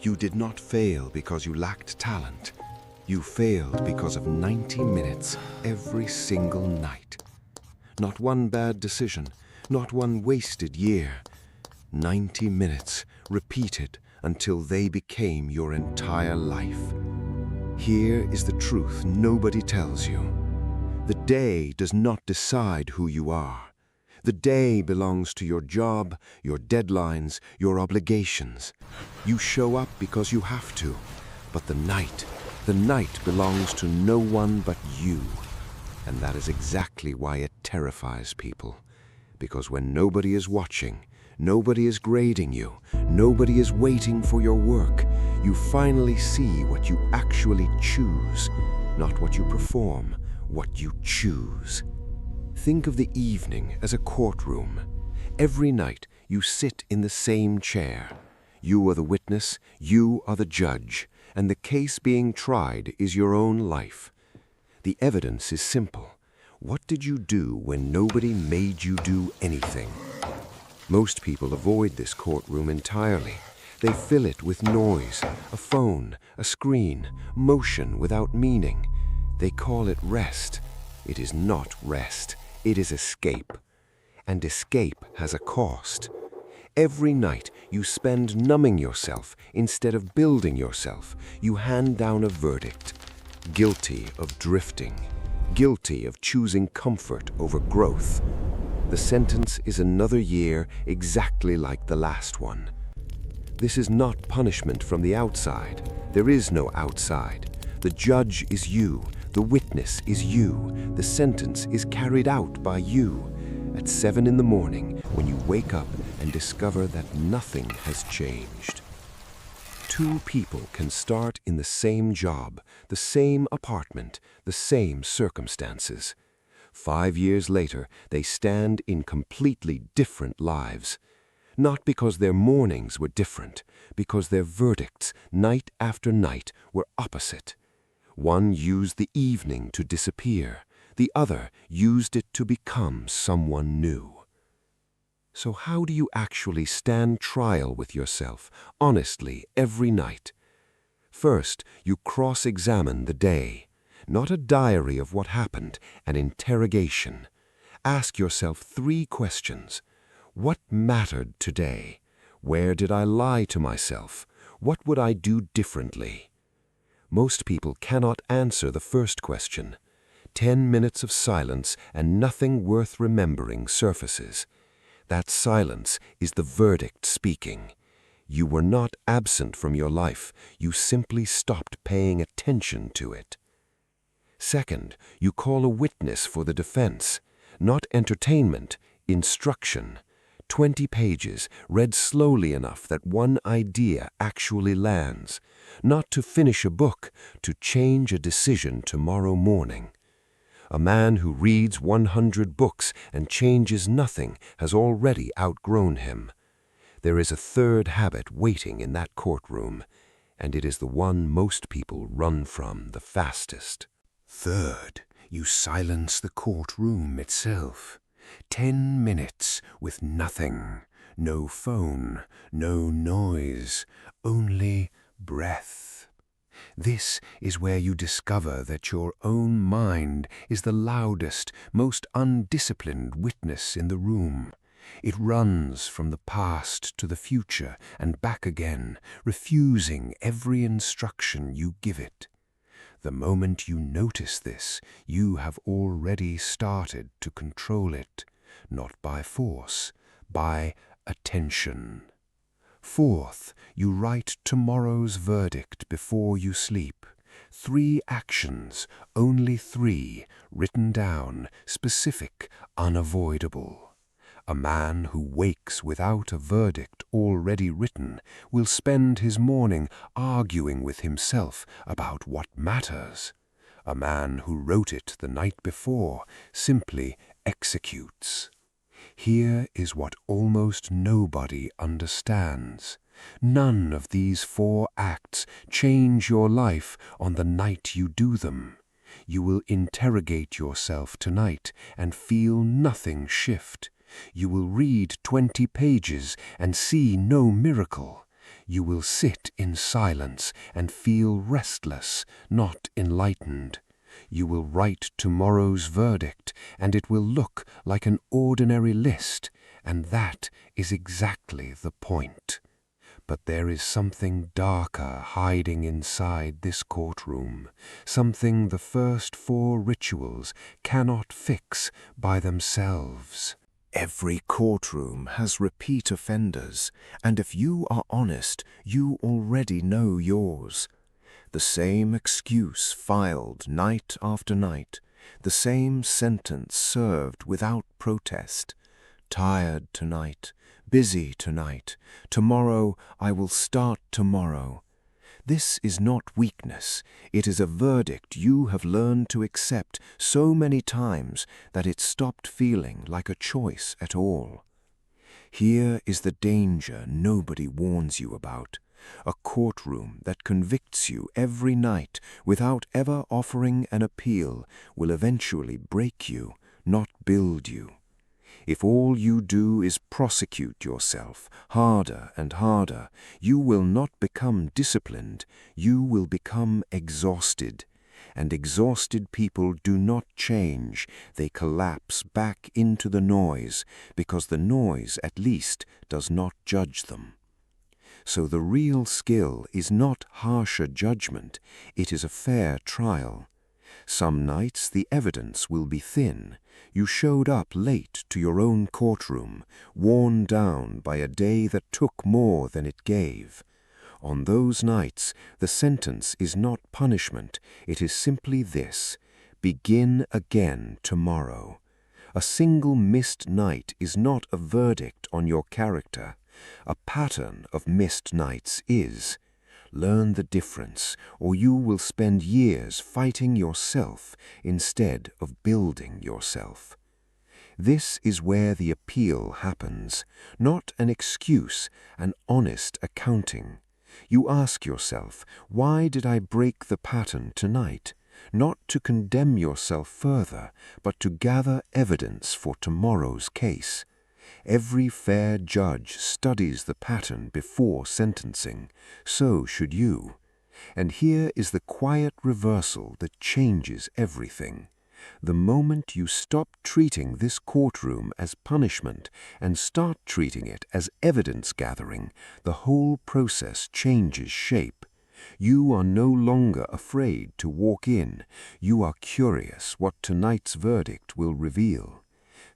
You did not fail because you lacked talent. You failed because of 90 minutes every single night. Not one bad decision, not one wasted year. 90 minutes repeated until they became your entire life. Here is the truth nobody tells you. The day does not decide who you are. The day belongs to your job, your deadlines, your obligations. You show up because you have to, but the night belongs to no one but you. And that is exactly why it terrifies people. Because when nobody is watching, nobody is grading you, nobody is waiting for your work, you finally see what you actually choose, not what you perform, what you choose. Think of the evening as a courtroom. Every night you sit in the same chair. You are the witness, you are the judge, and the case being tried is your own life. The evidence is simple. What did you do when nobody made you do anything? Most people avoid this courtroom entirely. They fill it with noise, a phone, a screen, motion without meaning. They call it rest. It is not rest. It is escape. And escape has a cost. Every night you spend numbing yourself instead of building yourself. You hand down a verdict. Guilty of drifting. Guilty of choosing comfort over growth. The sentence is another year exactly like the last one. This is not punishment from the outside. There is no outside. The judge is you. The witness is you. The sentence is carried out by you. At 7 in the morning, when you wake up and discover that nothing has changed. Two people can start in the same job, the same apartment, the same circumstances. 5 years later, they stand in completely different lives. Not because their mornings were different, because their verdicts, night after night, were opposite. One used the evening to disappear. The other used it to become someone new. So how do you actually stand trial with yourself, honestly, every night? First, you cross-examine the day. Not a diary of what happened, an interrogation. Ask yourself 3 questions. What mattered today? Where did I lie to myself? What would I do differently? Most people cannot answer the first question. 10 minutes of silence and nothing worth remembering surfaces. That silence is the verdict speaking. You were not absent from your life. You simply stopped paying attention to it. Second, you call a witness for the defense. Not entertainment, instruction. 20 pages, read slowly enough that one idea actually lands. Not to finish a book, to change a decision tomorrow morning. A man who reads 100 books and changes nothing has already outgrown him. There is a third habit waiting in that courtroom, and it is the one most people run from the fastest. Third, you silence the courtroom itself. 10 minutes with nothing, no phone, no noise, only breath. This is where you discover that your own mind is the loudest, most undisciplined witness in the room. It runs from the past to the future and back again, refusing every instruction you give it. The moment you notice this, you have already started to control it, not by force, by attention. Fourth, you write tomorrow's verdict before you sleep. 3 actions, only 3, written down, specific, unavoidable. A man who wakes without a verdict already written will spend his morning arguing with himself about what matters. A man who wrote it the night before simply executes. Here is what almost nobody understands. None of these 4 acts change your life on the night you do them. You will interrogate yourself tonight and feel nothing shift. You will read 20 pages and see no miracle. You will sit in silence and feel restless, not enlightened. You will write tomorrow's verdict, and it will look like an ordinary list, and that is exactly the point. But there is something darker hiding inside this courtroom, something the first 4 rituals cannot fix by themselves. Every courtroom has repeat offenders, and if you are honest, you already know yours. The same excuse filed night after night, the same sentence served without protest. Tired tonight, busy tonight, tomorrow I will start tomorrow. This is not weakness, it is a verdict you have learned to accept so many times that it stopped feeling like a choice at all. Here is the danger nobody warns you about. A courtroom that convicts you every night without ever offering an appeal will eventually break you, not build you. If all you do is prosecute yourself harder and harder, you will not become disciplined, you will become exhausted. And exhausted people do not change, they collapse back into the noise, because the noise at least does not judge them. So the real skill is not harsher judgment, it is a fair trial. Some nights the evidence will be thin. You showed up late to your own courtroom, worn down by a day that took more than it gave. On those nights, the sentence is not punishment, it is simply this: begin again tomorrow. A single missed night is not a verdict on your character. A pattern of missed nights is. Learn the difference, or you will spend years fighting yourself instead of building yourself. This is where the appeal happens, not an excuse, an honest accounting. You ask yourself, why did I break the pattern tonight? Not to condemn yourself further, but to gather evidence for tomorrow's case. Every fair judge studies the pattern before sentencing. So should you. And here is the quiet reversal that changes everything. The moment you stop treating this courtroom as punishment and start treating it as evidence gathering, the whole process changes shape. You are no longer afraid to walk in. You are curious what tonight's verdict will reveal.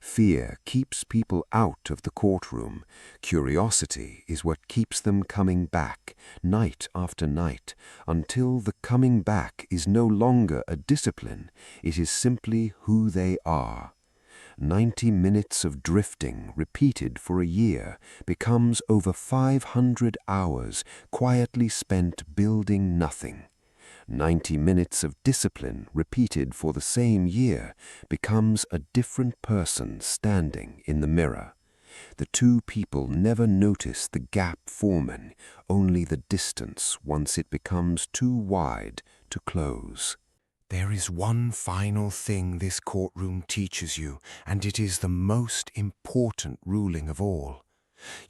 Fear keeps people out of the courtroom. Curiosity is what keeps them coming back, night after night, until the coming back is no longer a discipline, it is simply who they are. 90 minutes of drifting, repeated for a year, becomes over 500 hours quietly spent building nothing. 90 minutes of discipline repeated for the same year becomes a different person standing in the mirror. The two people never notice the gap forming, only the distance once it becomes too wide to close. There is one final thing this courtroom teaches you, and it is the most important ruling of all.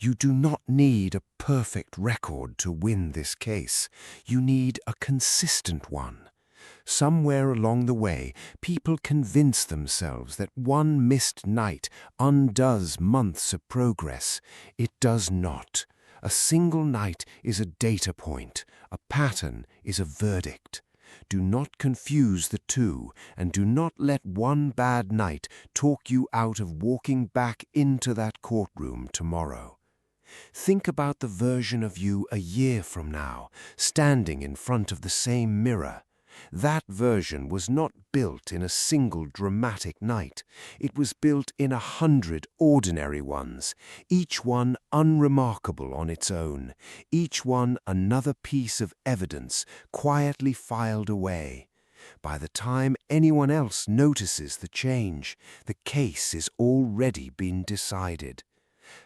You do not need a perfect record to win this case. You need a consistent one. Somewhere along the way, people convince themselves that one missed night undoes months of progress. It does not. A single night is a data point. A pattern is a verdict. Do not confuse the two, and do not let one bad night talk you out of walking back into that courtroom tomorrow. Think about the version of you a year from now, standing in front of the same mirror. That version was not built in a single dramatic night. It was built in 100 ordinary ones, each one unremarkable on its own, each one another piece of evidence quietly filed away. By the time anyone else notices the change, the case is already been decided.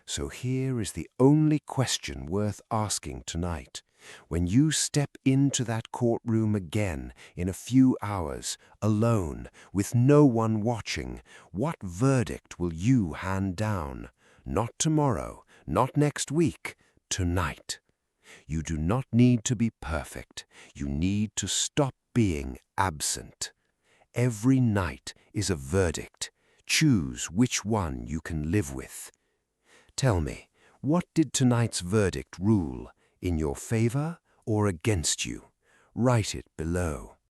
So here is the only question worth asking tonight. When you step into that courtroom again in a few hours, alone, with no one watching, what verdict will you hand down? Not tomorrow, not next week, tonight. You do not need to be perfect. You need to stop being absent. Every night is a verdict. Choose which one you can live with. Tell me, what did tonight's verdict rule, in your favor or against you? Write it below.